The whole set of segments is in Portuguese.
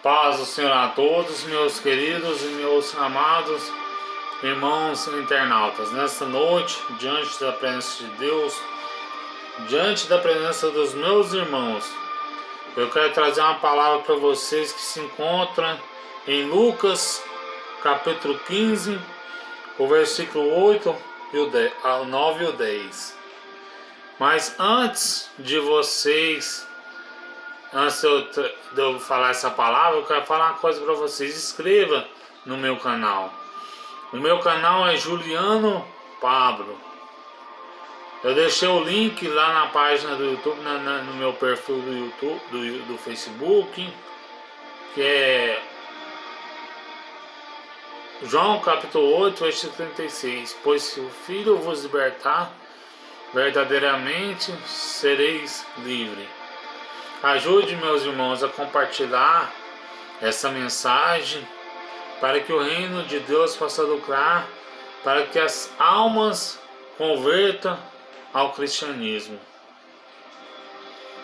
Paz do Senhor a todos, meus queridos e meus amados irmãos internautas. Nesta noite, diante da presença de Deus, diante da presença dos meus irmãos, eu quero trazer uma palavra para vocês que se encontra em Lucas, capítulo 15, o versículo 8 e o 10, 9 e o 10. Mas antes de eu falar essa palavra, eu quero falar uma coisa para vocês. Inscreva no meu canal. O meu canal é Juliano Pablo. Eu deixei o link lá na página do YouTube, no meu perfil do YouTube, do Facebook, que é João capítulo 8, versículo 36. Pois se o Filho vos libertar, verdadeiramente sereis livres. Ajude meus irmãos a compartilhar essa mensagem para que o reino de Deus possa lucrar, para que as almas convertam ao cristianismo.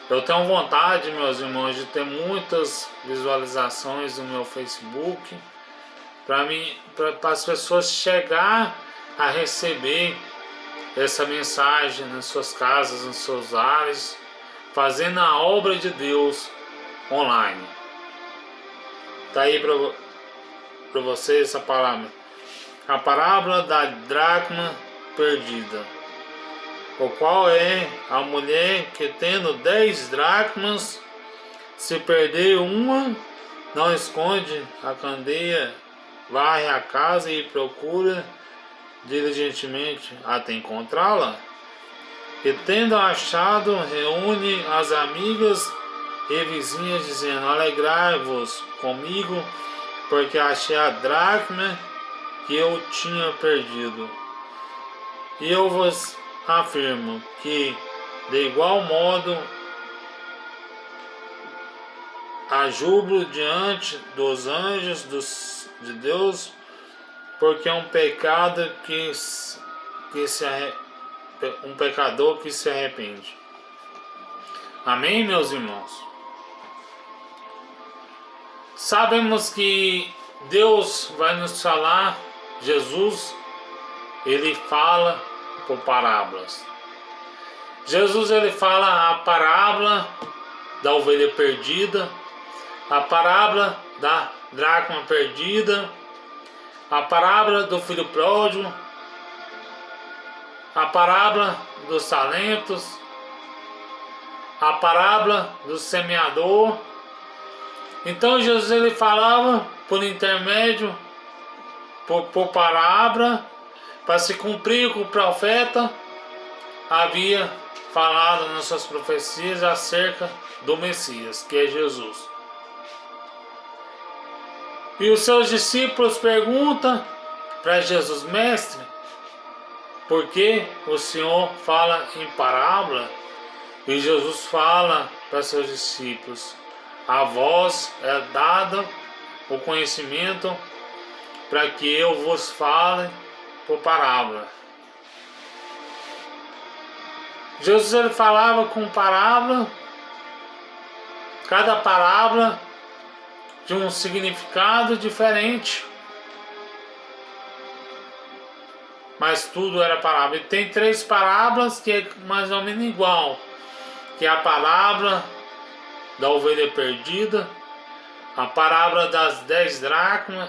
Eu tenho vontade, meus irmãos, de ter muitas visualizações no meu Facebook, para as pessoas chegar a receber essa mensagem nas suas casas, nos seus lares, fazendo a obra de Deus online. Está aí para vocês essa palavra. A parábola da dracma perdida. O qual é a mulher que, tendo 10 dracmas, se perder uma, não esconde a candeia, varre a casa e procura diligentemente até encontrá-la. E tendo achado, reúne as amigas e vizinhas, dizendo: alegrai-vos comigo, porque achei a dracma que eu tinha perdido. E eu vos afirmo que, de igual modo, há júbilo diante dos anjos de Deus, porque é um pecado um pecador que se arrepende. Amém, meus irmãos? Sabemos que Deus vai nos falar, Jesus, ele fala por parábolas. Jesus, ele fala a parábola da ovelha perdida, a parábola da dracma perdida, a parábola do filho pródigo, a parábola dos talentos, a parábola do semeador. Então Jesus, ele falava por intermédio, por parábola, para se cumprir o que o profeta havia falado nas suas profecias acerca do Messias, que é Jesus. E os seus discípulos perguntam para Jesus: mestre, por que o Senhor fala em parábola? E Jesus fala para seus discípulos: a vós é dado o conhecimento para que eu vos fale por parábola. Jesus, ele falava com parábola, cada parábola de um significado diferente, mas tudo era parábola. E tem 3 parábolas que é mais ou menos igual, que é a parábola da ovelha perdida, a parábola das 10 dracmas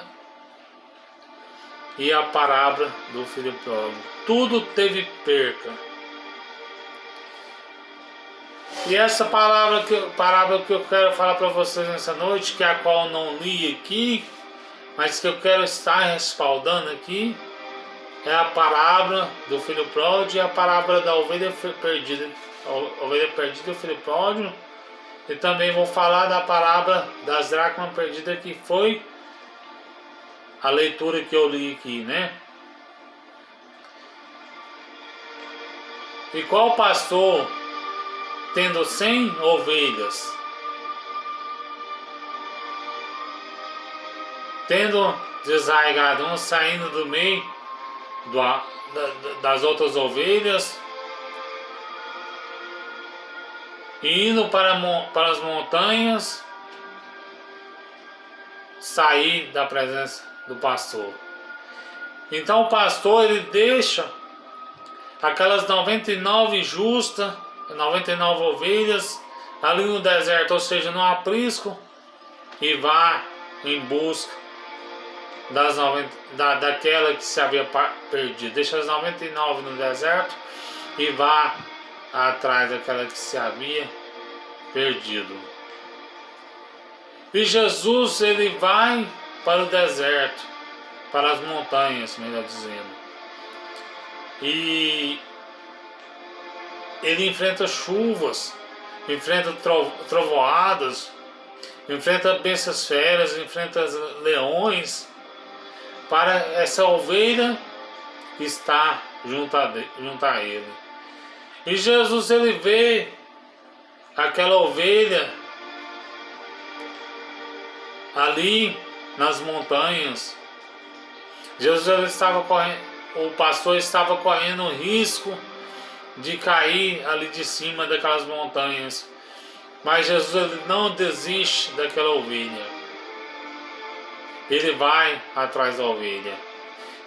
e a parábola do filho pródigo. Tudo teve perca. E essa parábola que eu quero falar para vocês nessa noite, que é a qual eu não li aqui, mas que eu quero estar respaldando aqui, é a parábola do filho pródigo e a parábola da ovelha perdida, e o filho pródigo. E também vou falar da parábola das dracmas perdidas, que foi a leitura que eu li aqui, né? E qual pastor, tendo 100 ovelhas, tendo desarraigado saindo do meio das outras ovelhas, e indo para as montanhas, sair da presença do pastor. Então o pastor ele deixa aquelas 99 justas, 99 ovelhas ali no deserto, ou seja, no aprisco, e vai em busca daquela que se havia perdido. Deixa as 99 no deserto e vá atrás daquela que se havia perdido. E Jesus ele vai para o deserto, para as montanhas, melhor dizendo. E ele enfrenta chuvas, enfrenta trovoadas, enfrenta bestas feras, enfrenta leões, para essa ovelha estar junto a ele. E Jesus ele vê aquela ovelha ali nas montanhas. Jesus ele estava correndo, o pastor estava correndo o risco de cair ali de cima daquelas montanhas. Mas Jesus ele não desiste daquela ovelha. Ele vai atrás da ovelha.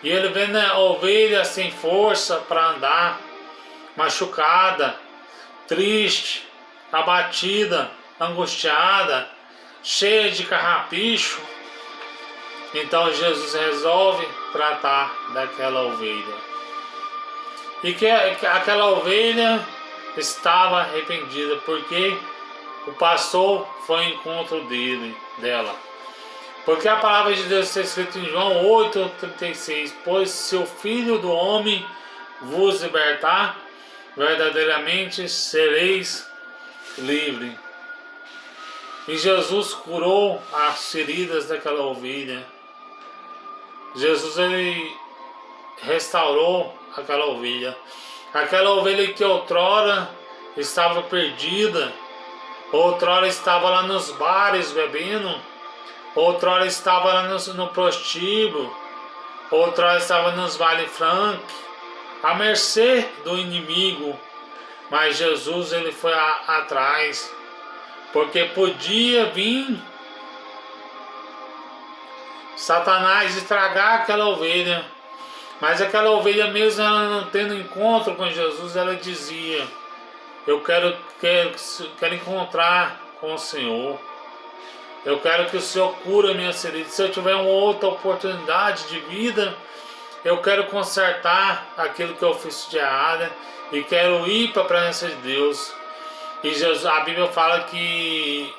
E ele vê a ovelha sem força para andar, machucada, triste, abatida, angustiada, cheia de carrapicho. Então Jesus resolve tratar daquela ovelha. E que aquela ovelha estava arrependida, porque o pastor foi ao encontro dela. Porque a palavra de Deus está escrita em João 8,36: pois se o Filho do Homem vos libertar, verdadeiramente sereis livres. E Jesus curou as feridas daquela ovelha. Jesus ele restaurou aquela ovelha. Aquela ovelha que outrora estava perdida, outrora estava lá nos bares bebendo, outrora estava lá no prostíbulo, outrora estava nos vale franc, à mercê do inimigo. Mas Jesus ele foi atrás, porque podia vir Satanás estragar aquela ovelha. Mas aquela ovelha, mesmo ela não tendo encontro com Jesus, ela dizia: eu quero encontrar com o Senhor. Eu quero que o Senhor cure a minha ferida. Se eu tiver uma outra oportunidade de vida, eu quero consertar aquilo que eu fiz de errado e quero ir para a presença de Deus. E Jesus, a Bíblia fala que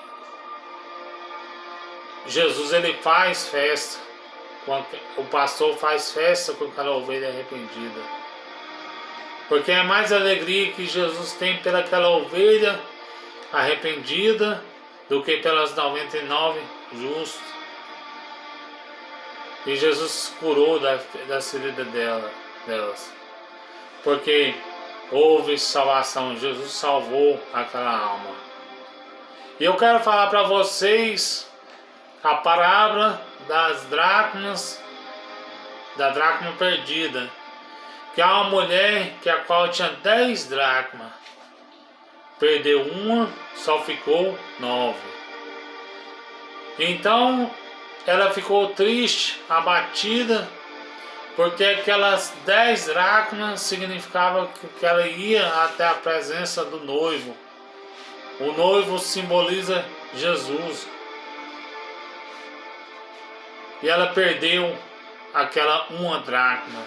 Jesus ele faz festa, o pastor faz festa com aquela ovelha arrependida, porque é mais alegria que Jesus tem pelaquela ovelha arrependida do que pelas 99 justas. E Jesus curou da ferida delas, porque houve salvação. Jesus salvou aquela alma. E eu quero falar para vocês a parábola das dracmas, da dracma perdida, que há uma mulher que a qual tinha 10 dracmas, perdeu uma, só ficou 9. Então ela ficou triste, abatida, porque aquelas 10 dracmas significava que ela ia até a presença do noivo. O noivo simboliza Jesus. E ela perdeu aquela uma dracma.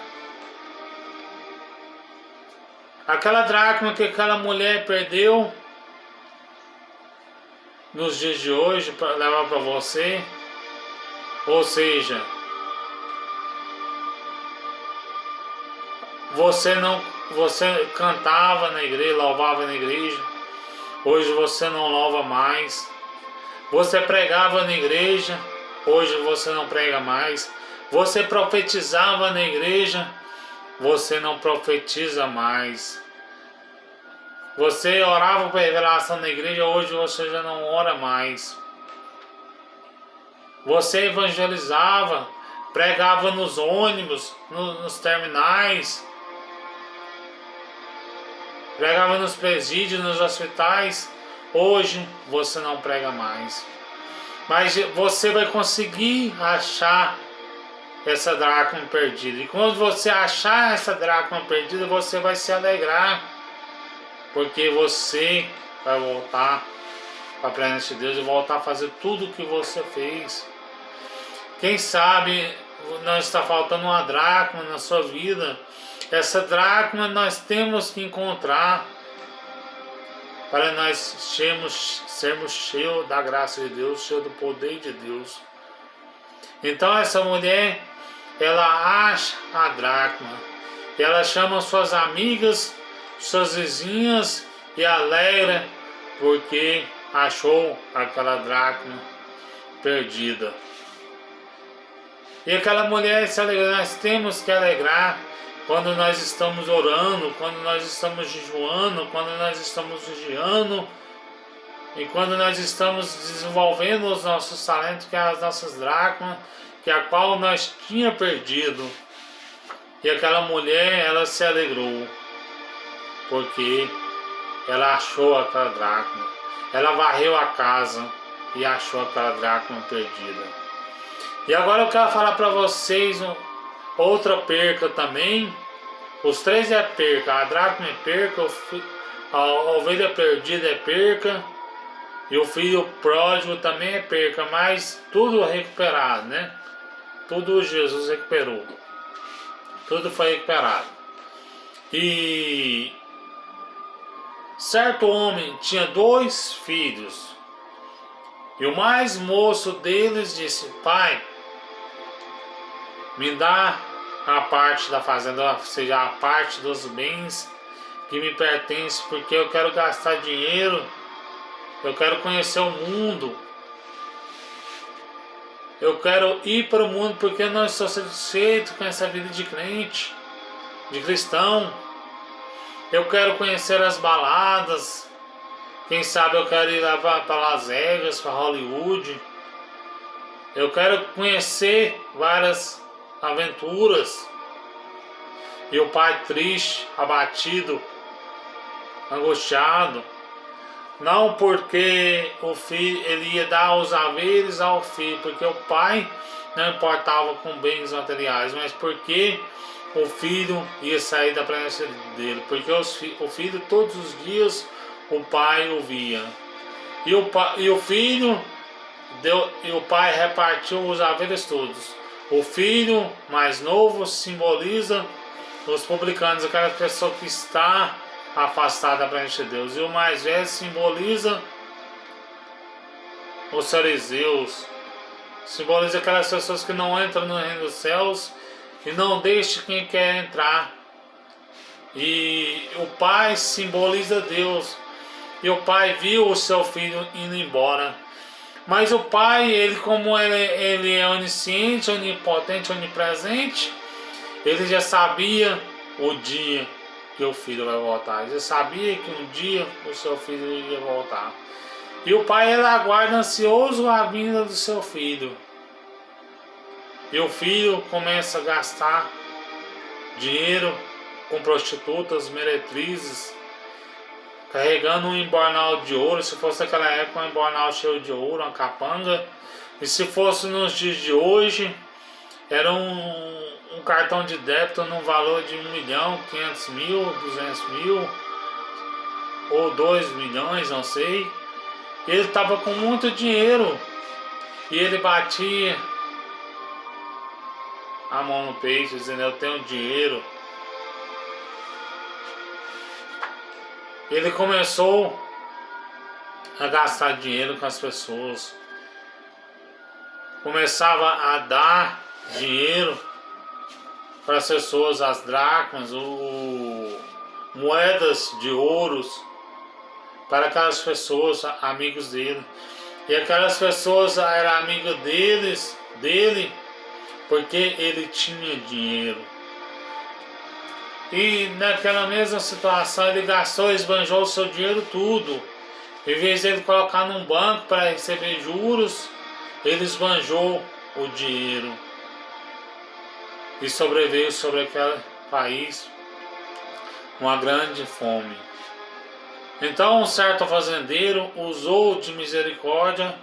Aquela dracma que aquela mulher perdeu nos dias de hoje para levar para você. Ou seja, você cantava na igreja, louvava na igreja. Hoje você não louva mais. Você pregava na igreja. Hoje você não prega mais. Você profetizava na igreja. Você não profetiza mais. Você orava por revelação na igreja. Hoje você já não ora mais. Você evangelizava, pregava nos ônibus, nos terminais, pregava nos presídios, nos hospitais. Hoje você não prega mais. Mas você vai conseguir achar essa dracma perdida. E quando você achar essa dracma perdida, você vai se alegrar, porque você vai voltar para a presença de Deus e voltar a fazer tudo o que você fez. Quem sabe não está faltando uma dracma na sua vida. Essa dracma nós temos que encontrar para nós sermos cheios da graça de Deus, cheios do poder de Deus. Então essa mulher, ela acha a dracma, ela chama suas amigas, suas vizinhas e alegra porque achou aquela dracma perdida. E aquela mulher se alegra. Nós temos que alegrar quando nós estamos orando, quando nós estamos jejuando, quando nós estamos vigiando e quando nós estamos desenvolvendo os nossos talentos, que é as nossas dracmas, que a qual nós tinha perdido. E aquela mulher, ela se alegrou porque ela achou aquela dracma. Ela varreu a casa e achou aquela dracma perdida. E agora eu quero falar para vocês outra perca também. Os três é perca. A dracma é perca, a ovelha perdida é perca e o filho pródigo também é perca, mas tudo recuperado, né? Tudo Jesus recuperou. Tudo foi recuperado. E certo homem tinha 2 filhos. E o mais moço deles disse: Pai, me dá a parte da fazenda, ou seja, a parte dos bens que me pertence, porque eu quero gastar dinheiro, eu quero conhecer o mundo, eu quero ir para o mundo, porque eu não estou satisfeito com essa vida de crente, de cristão. Eu quero conhecer as baladas, quem sabe eu quero ir lá para Las Vegas, para Hollywood. Eu quero conhecer várias aventuras. E o pai triste, abatido, angustiado, não porque o filho, ele ia dar os haveres ao filho, porque o pai não importava com bens materiais, mas porque o filho ia sair da presença dele, porque o filho todos os dias o pai o via. E o filho e o pai repartiu os haveres todos. O filho mais novo simboliza os publicanos, aquela pessoa que está afastada da presença de Deus. E o mais velho simboliza os fariseus, simboliza aquelas pessoas que não entram no reino dos céus e não deixam quem quer entrar. E o pai simboliza Deus. E o pai viu o seu filho indo embora. Mas o pai, ele como ele é onisciente, onipotente, onipresente, ele já sabia o dia que o filho vai voltar. Ele já sabia que um dia o seu filho ia voltar. E o pai, ele aguarda ansioso a vinda do seu filho. E o filho começa a gastar dinheiro com prostitutas, meretrizes, carregando um embornal de ouro. Se fosse naquela época, um embornal cheio de ouro, uma capanga. E se fosse nos dias de hoje, era um cartão de débito no valor de 1.500.000, 200.000 ou 2 milhões, não sei. Ele estava com muito dinheiro e ele batia a mão no peito dizendo: eu tenho dinheiro. Ele começou a gastar dinheiro com as pessoas, começava a dar dinheiro para as pessoas, as dracmas, moedas de ouros para aquelas pessoas, amigos dele. E aquelas pessoas eram amigas dele porque ele tinha dinheiro. E naquela mesma situação ele gastou, esbanjou o seu dinheiro tudo. Em vez de ele colocar num banco para receber juros, ele esbanjou o dinheiro e sobreveio sobre aquele país uma grande fome. Então um certo fazendeiro usou de misericórdia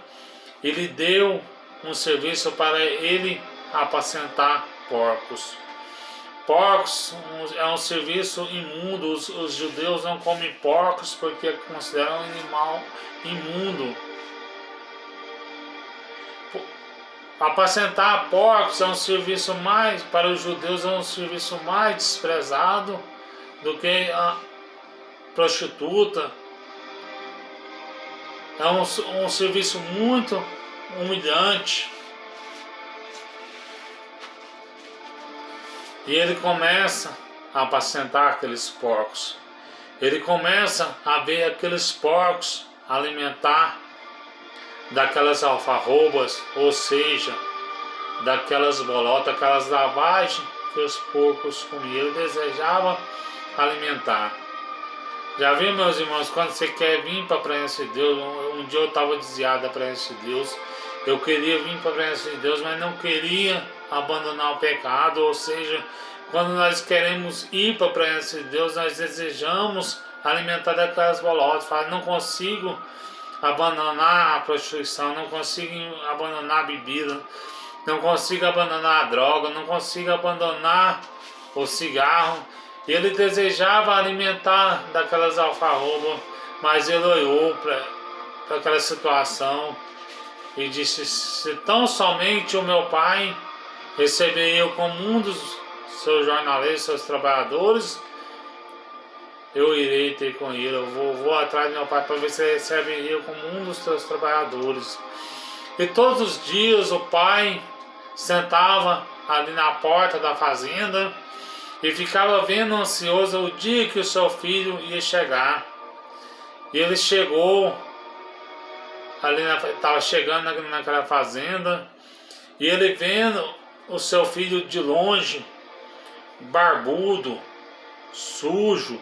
Ele deu um serviço para ele apacentar porcos. Porcos é um serviço imundo. Os judeus não comem porcos porque consideram um animal imundo. Apacentar porcos é um serviço mais, para os judeus, é um serviço mais desprezado do que a prostituta. É um serviço muito humilhante. E ele começa a apacentar aqueles porcos. Ele começa a ver aqueles porcos alimentar daquelas alfarrobas, ou seja, daquelas bolotas, aquelas lavagens que os porcos comiam. Ele desejava alimentar. Já viu, meus irmãos, quando você quer vir para a presença de Deus? Um dia eu estava desviado da presença de Deus. Eu queria vir para a presença de Deus, mas não queria abandonar o pecado. Ou seja, quando nós queremos ir para a presença de Deus, nós desejamos alimentar daquelas bolotas. Fala, não consigo abandonar a prostituição, não consigo abandonar a bebida, não consigo abandonar a droga, não consigo abandonar o cigarro. Ele desejava alimentar daquelas alfarrobas, mas ele olhou para aquela situação e disse: se tão somente o meu pai receber eu como um dos seus jornaleiros, seus trabalhadores, eu irei ter com ele. Eu vou atrás do meu pai para ver se ele recebe eu como um dos seus trabalhadores. E todos os dias o pai sentava ali na porta da fazenda e ficava vendo ansioso o dia que o seu filho ia chegar. E ele chegou, estava chegando naquela fazenda, e ele vendo o seu filho de longe, barbudo, sujo,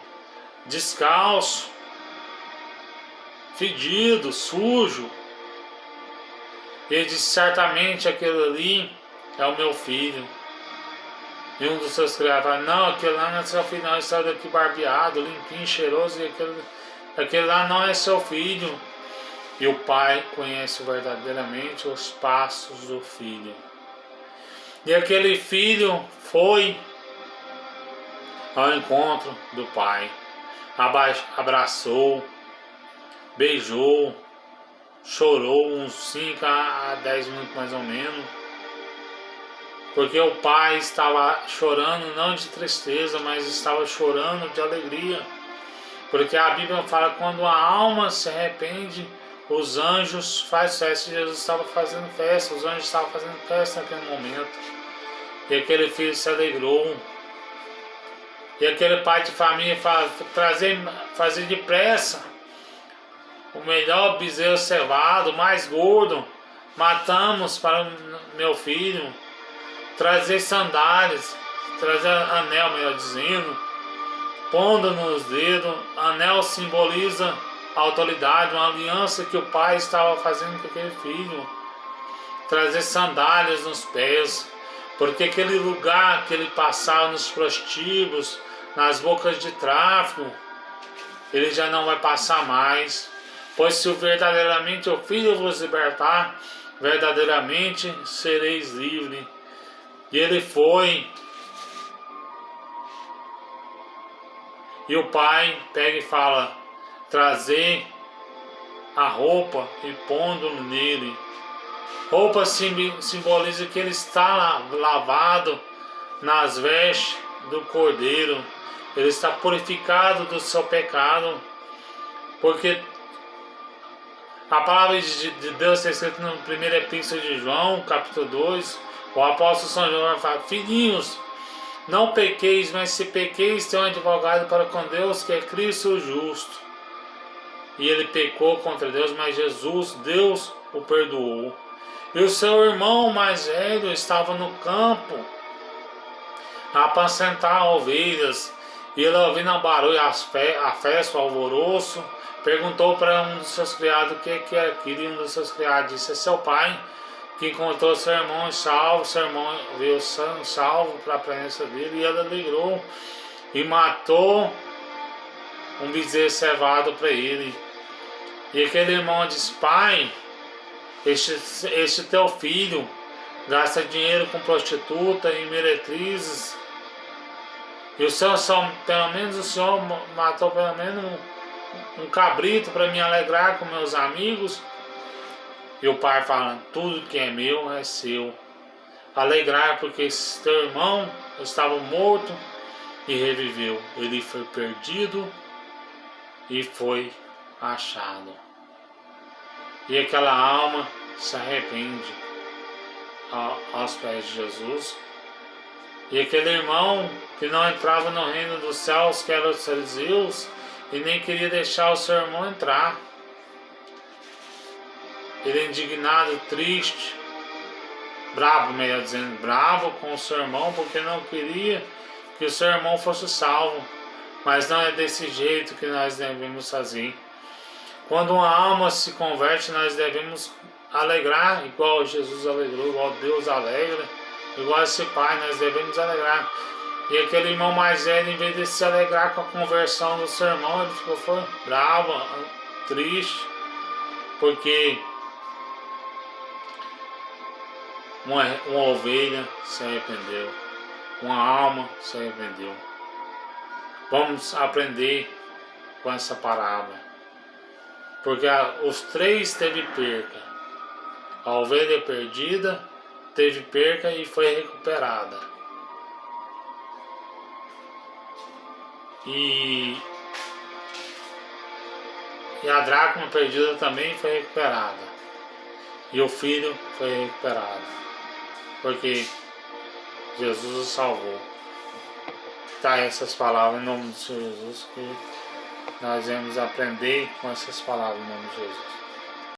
descalço, fedido, sujo. Ele disse: certamente aquele ali é o meu filho. E um dos seus criados falou: não, aquele lá não é seu filho, não, ele saiu daqui barbeado, limpinho, cheiroso, e aquele lá não é seu filho. E o pai conhece verdadeiramente os passos do filho. E aquele filho foi ao encontro do pai, abraçou, beijou, chorou uns 5 a 10 minutos mais ou menos, porque o pai estava chorando não de tristeza, mas estava chorando de alegria, porque a Bíblia fala que quando a alma se arrepende, os anjos fazem festa. Jesus estava fazendo festa, os anjos estavam fazendo festa naquele momento, e aquele filho se alegrou. E aquele pai de família fazer depressa o melhor bezerro cevado, mais gordo, matamos para o meu filho, trazer sandálias, trazer anel, melhor dizendo, pondo nos dedos. Anel simboliza a autoridade, uma aliança que o pai estava fazendo com aquele filho. Trazer sandálias nos pés, porque aquele lugar que ele passava nos prostíbulos, nas bocas de tráfico, ele já não vai passar mais. Pois se verdadeiramente o Filho vos libertar, verdadeiramente sereis livres. E ele foi. E o pai pega e fala: trazer a roupa e pondo nele. Roupa simboliza que ele está lavado nas vestes do Cordeiro. Ele está purificado do seu pecado. Porque a palavra de Deus está escrita no primeiro epístola de João, capítulo 2. O apóstolo São João fala: filhinhos, não pequeis, mas se pequeis, tem um advogado para com Deus, que é Cristo o justo. E ele pecou contra Deus, mas Deus o perdoou. E o seu irmão mais velho estava no campo a apacentar ovelhas. E ele, ouvindo o barulho, a festa, o alvoroço, perguntou para um dos seus criados o que era aquilo. E um dos seus criados disse: é seu pai, que encontrou seu irmão salvo. Seu irmão veio salvo para a presença dele, e ele alegrou e matou um bezerro cevado para ele. E aquele irmão disse: pai, este teu filho gasta dinheiro com prostituta e meretrizes, e o Senhor pelo menos o Senhor matou pelo menos um cabrito para me alegrar com meus amigos. E o pai fala, tudo que é meu é seu. Alegrar porque esse teu irmão estava morto e reviveu. Ele foi perdido e foi achado. E aquela alma se arrepende aos pés de Jesus. E aquele irmão que não entrava no reino dos céus, que era os fariseus, e nem queria deixar o seu irmão entrar. Ele indignado, triste, bravo, melhor dizendo, bravo com o seu irmão, porque não queria que o seu irmão fosse salvo. Mas não é desse jeito que nós devemos fazer. Quando uma alma se converte, nós devemos alegrar, igual Jesus alegrou, igual Deus alegra, igual esse pai, nós devemos alegrar. E aquele irmão mais velho, em vez de se alegrar com a conversão do seu irmão, ele ficou bravo, triste, porque uma ovelha se arrependeu, uma alma se arrependeu. Vamos aprender com essa parábola, porque os três teve perca. A ovelha perdida teve perca e foi recuperada. E a dracma perdida também foi recuperada. E o filho foi recuperado, porque Jesus o salvou. Tá, essas palavras em nome de Jesus, que nós vamos aprender com essas palavras em nome de Jesus.